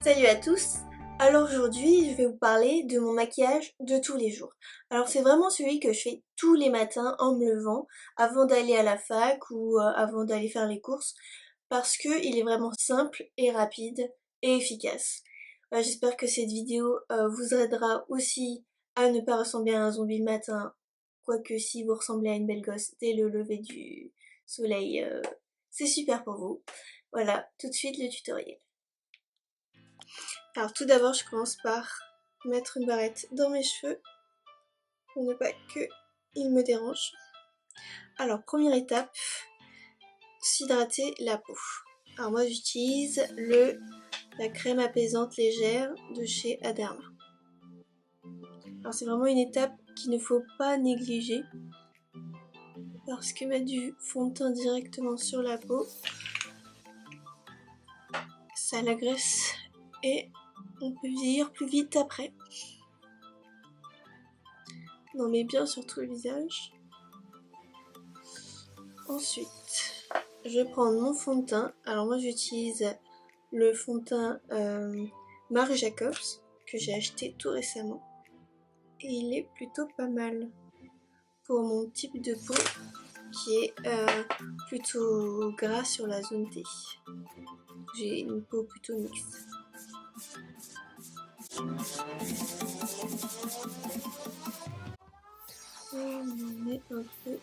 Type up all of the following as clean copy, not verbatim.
Salut à tous! Alors aujourd'hui je vais vous parler de mon maquillage de tous les jours. Alors c'est vraiment celui que je fais tous les matins en me levant avant d'aller à la fac ou avant d'aller faire les courses parce que il est vraiment simple et rapide et efficace. J'espère que cette vidéo vous aidera aussi à ne pas ressembler à un zombie le matin, quoique si vous ressemblez à une belle gosse dès le lever du soleil, c'est super pour vous. Voilà, tout de suite le tutoriel. Alors tout d'abord je commence par mettre une barrette dans mes cheveux pour ne pas qu'ils me dérangent. Alors première étape, s'hydrater la peau. Alors moi j'utilise la crème apaisante légère de chez Aderma. Alors c'est vraiment une étape qu'il ne faut pas négliger parce que mettre du fond de teint directement sur la peau, ça l'agresse et on peut vieillir plus vite après. On en met bien sur tout le visage. Ensuite, je vais prendre mon fond de teint. Alors moi j'utilise le fond de teint Marie Jacobs que j'ai acheté tout récemment. Et il est plutôt pas mal pour mon type de peau qui est plutôt gras sur la zone T. J'ai une peau plutôt mixte. On met un peu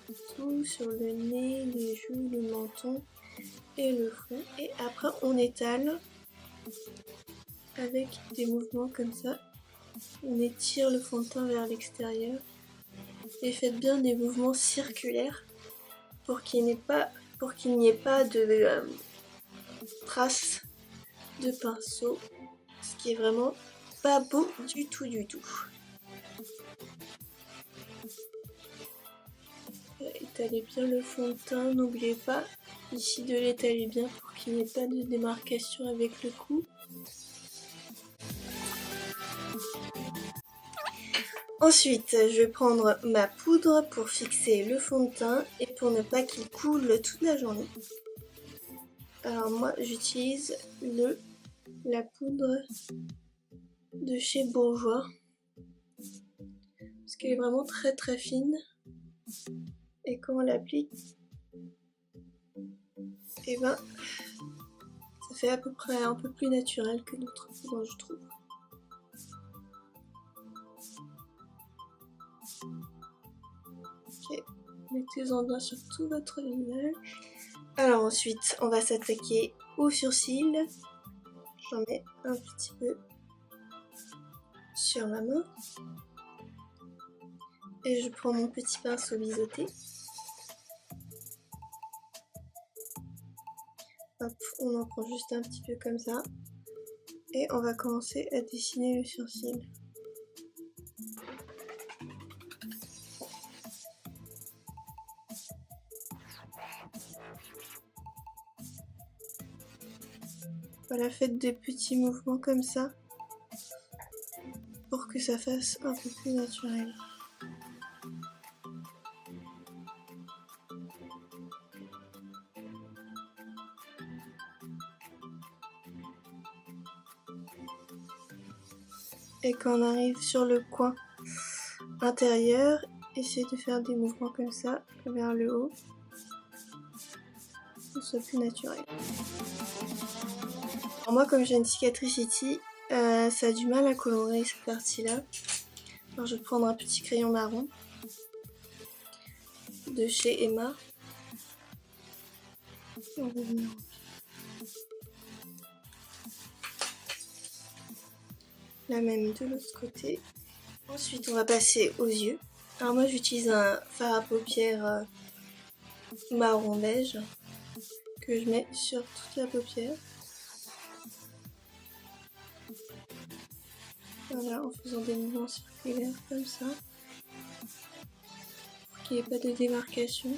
partout sur le nez, les joues, le menton et le front. Et après on étale avec des mouvements comme ça. On étire le fond de teint vers l'extérieur. Et faites bien des mouvements circulaires pour qu'il n'y ait pas de traces de pinceau. Ce qui est vraiment pas beau du tout du tout. Étalez bien le fond de teint, n'oubliez pas ici de l'étaler bien pour qu'il n'y ait pas de démarcation avec le cou. Ensuite, je vais prendre ma poudre pour fixer le fond de teint et pour ne pas qu'il coule toute la journée. Alors moi j'utilise la poudre de chez Bourjois parce qu'elle est vraiment très très fine et quand on l'applique, et ben ça fait à peu près un peu plus naturel que notre poudre, je trouve. Ok, mettez-en bien sur tout votre visage. Alors ensuite, on va s'attaquer aux sourcils. J'en mets un petit peu sur ma main. Et je prends mon petit pinceau biseauté. Hop, on en prend juste un petit peu comme ça. Et on va commencer à dessiner le sourcil. Voilà, faites des petits mouvements comme ça pour que ça fasse un peu plus naturel. Et quand on arrive sur le coin intérieur, essayez de faire des mouvements comme ça vers le haut pour que ce soit plus naturel. Alors moi, comme j'ai une cicatrice ici, ça a du mal à colorer cette partie-là. Alors je vais prendre un petit crayon marron de chez Emma. La même de l'autre côté. Ensuite, on va passer aux yeux. Alors moi, j'utilise un fard à paupières marron beige que je mets sur toute la paupière. Voilà, en faisant des mouvements circulaires comme ça, pour qu'il n'y ait pas de démarcation.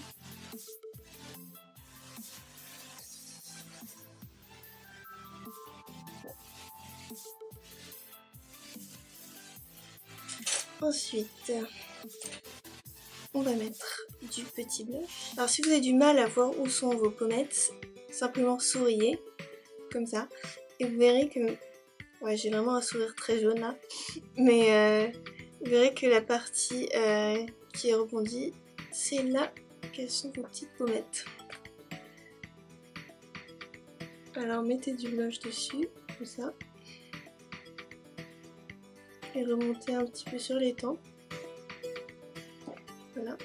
Ensuite, on va mettre du petit blush. Alors si vous avez du mal à voir où sont vos pommettes, simplement souriez, comme ça, et vous verrez que Ouais, j'ai vraiment un sourire très jaune là. Mais vous verrez que la partie qui est rebondie, c'est là qu'elles sont vos petites pommettes. Alors mettez du blush dessus, comme ça. Et remontez un petit peu sur les tempes. Voilà.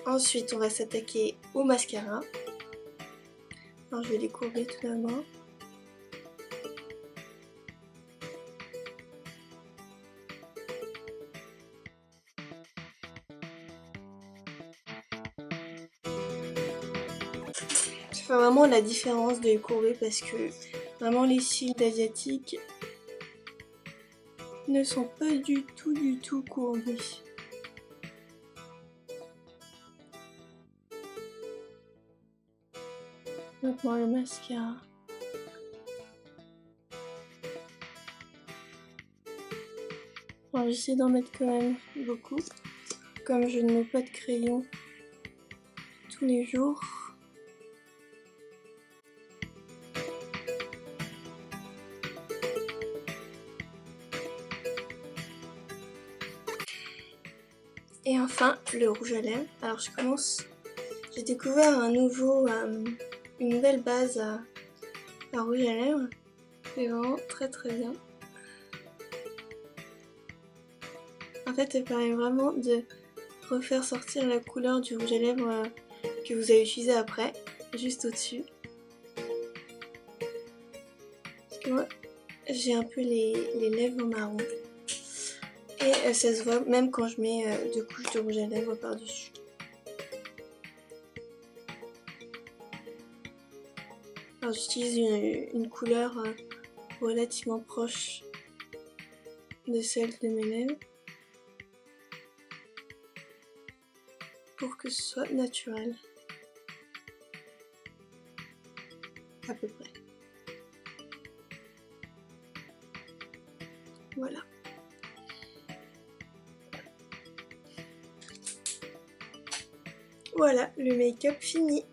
Ensuite, on va s'attaquer au mascara. Alors je vais les courber tout d'abord. Ça fait vraiment la différence de les courber parce que vraiment les cils d'asiatique ne sont pas du tout courbés. Maintenant le mascara. Alors j'essaie d'en mettre quand même beaucoup. Comme je ne mets pas de crayon tous les jours. Et enfin le rouge à lèvres. Alors je commence. J'ai découvert une nouvelle base à rouge à lèvres. C'est vraiment très bien. En fait, elle permet vraiment de refaire sortir la couleur du rouge à lèvres que vous avez utilisé après, juste au-dessus. Parce que moi, j'ai un peu les lèvres marron. Et ça se voit même quand je mets 2 couches de rouge à lèvres par-dessus. Alors j'utilise une couleur relativement proche de celle de mes lèvres. Pour que ce soit naturel. À peu près. Voilà. Voilà, le make-up fini.